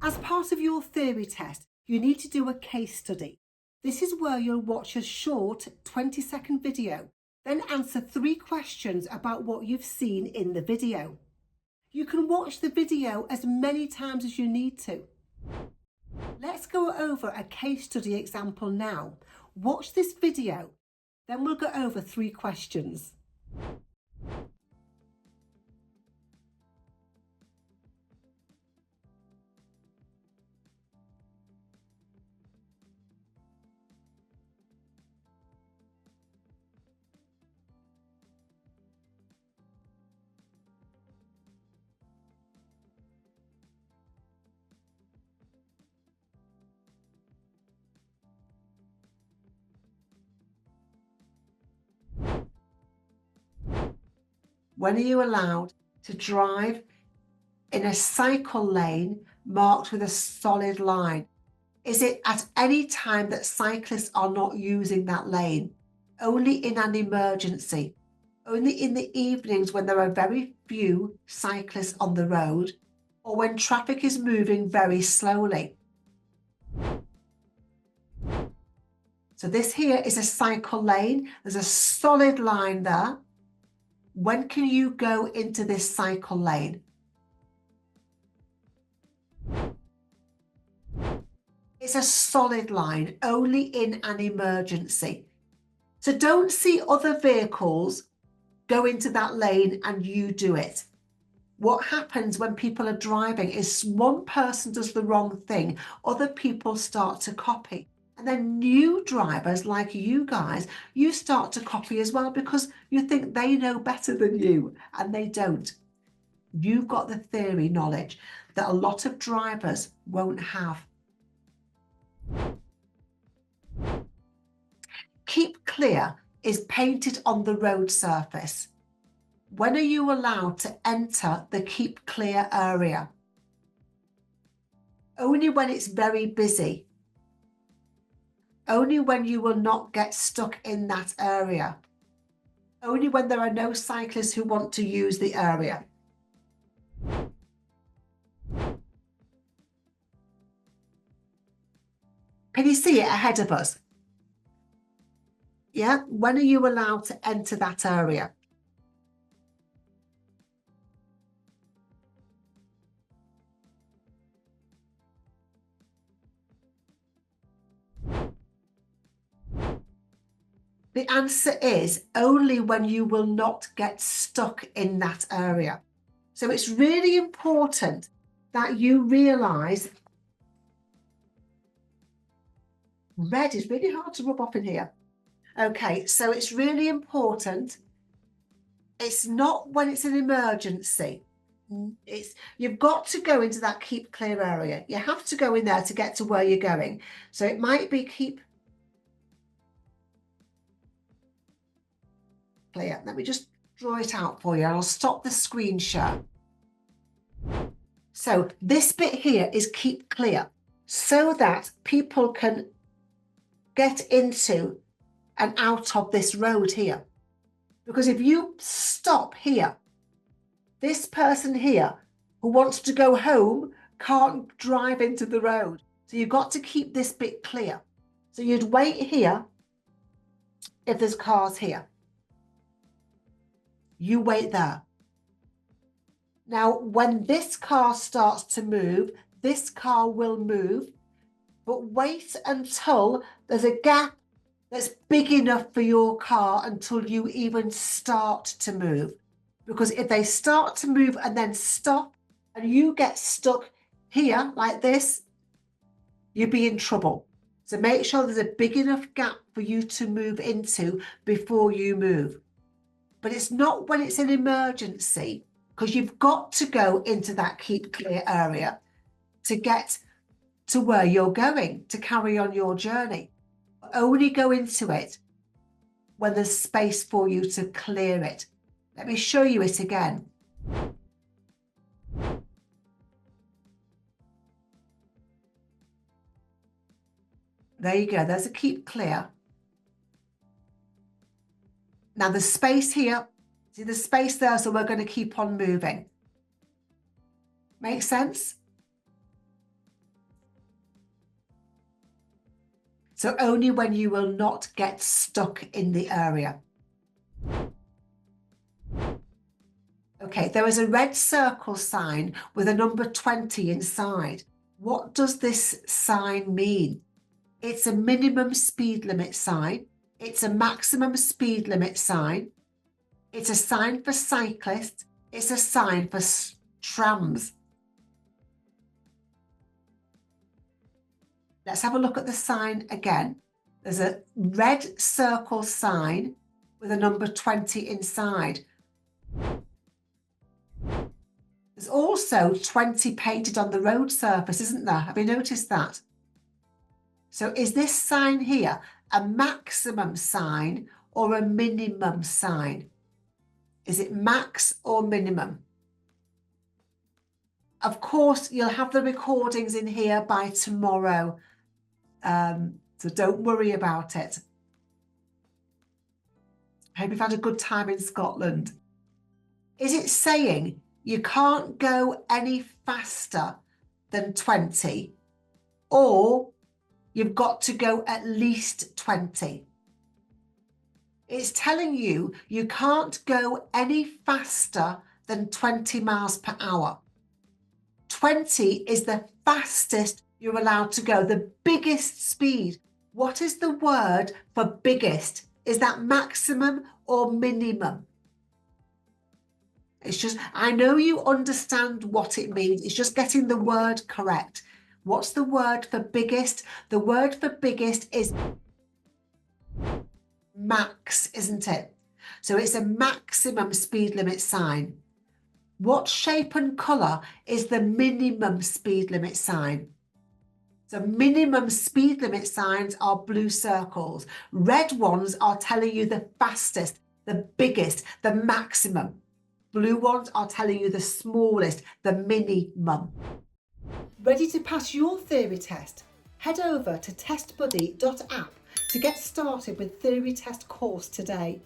As part of your theory test, you need to do a case study. This is where you'll watch a short 20-second video, then answer 3 questions about what you've seen in the video. You can watch the video as many times as you need to. Let's go over a case study example now. Watch this video, then we'll go over 3 questions. When are you allowed to drive in a cycle lane marked with a solid line? Is it at any time that cyclists are not using that lane? Only in an emergency? Only in the evenings when there are very few cyclists on the road, or when traffic is moving very slowly? So this here is a cycle lane. There's a solid line there. When can you go into this cycle lane? It's a solid line, only in an emergency. So don't see other vehicles go into that lane and you do it. What happens when people are driving is one person does the wrong thing, other people start to copy. And then new drivers like you guys, you start to copy as well because you think they know better than you, and they don't. You've got the theory knowledge that a lot of drivers won't have. Keep clear is painted on the road surface. When are you allowed to enter the keep clear area? Only when it's very busy. Only when you will not get stuck in that area. Only when there are no cyclists who want to use the area. Can you see it ahead of us? Yeah, when are you allowed to enter that area? The answer is only when you will not get stuck in that area. So it's really important that you realise red is really hard to rub off in here. Okay, so it's really important. It's not when it's an emergency. You've got to go into that keep clear area. You have to go in there to get to where you're going. So it might be keep clear. Let me just draw it out for you. I'll stop the screen share. So this bit here is keep clear so that people can get into and out of this road here. Because if you stop here, this person here who wants to go home can't drive into the road. So you've got to keep this bit clear. So you'd wait here if there's cars here. You wait there. Now, when this car starts to move, this car will move, but wait until there's a gap that's big enough for your car until you even start to move. Because if they start to move and then stop and you get stuck here like this, you'd be in trouble. So make sure there's a big enough gap for you to move into before you move. But it's not when it's an emergency, because you've got to go into that keep clear area to get to where you're going, to carry on your journey. Only go into it when there's space for you to clear it. Let me show you it again. There you go, there's a keep clear. Now there's space here. See the space there, so we're going to keep on moving. Make sense? So only when you will not get stuck in the area. Okay, there is a red circle sign with a number 20 inside. What does this sign mean? It's a minimum speed limit sign. It's a maximum speed limit sign. It's a sign for cyclists. It's a sign for trams. Let's have a look at the sign again. There's a red circle sign with a number 20 inside. There's also 20 painted on the road surface, isn't there? Have you noticed that? So is this sign here a maximum sign or a minimum sign? Is it max or minimum? Of course, you'll have the recordings in here by tomorrow. So don't worry about it. I hope you've had a good time in Scotland. Is it saying you can't go any faster than 20, or you've got to go at least 20? It's telling you you can't go any faster than 20 miles per hour. 20 is the fastest you're allowed to go, the biggest speed. What is the word for biggest? Is that maximum or minimum? It's just, I know you understand what it means. It's just getting the word correct. What's the word for biggest? The word for biggest is max, isn't it? So it's a maximum speed limit sign. What shape and colour is the minimum speed limit sign? So minimum speed limit signs are blue circles. Red ones are telling you the fastest, the biggest, the maximum. Blue ones are telling you the smallest, the minimum. Ready to pass your theory test? Head over to testbuddy.app to get started with theory test course today.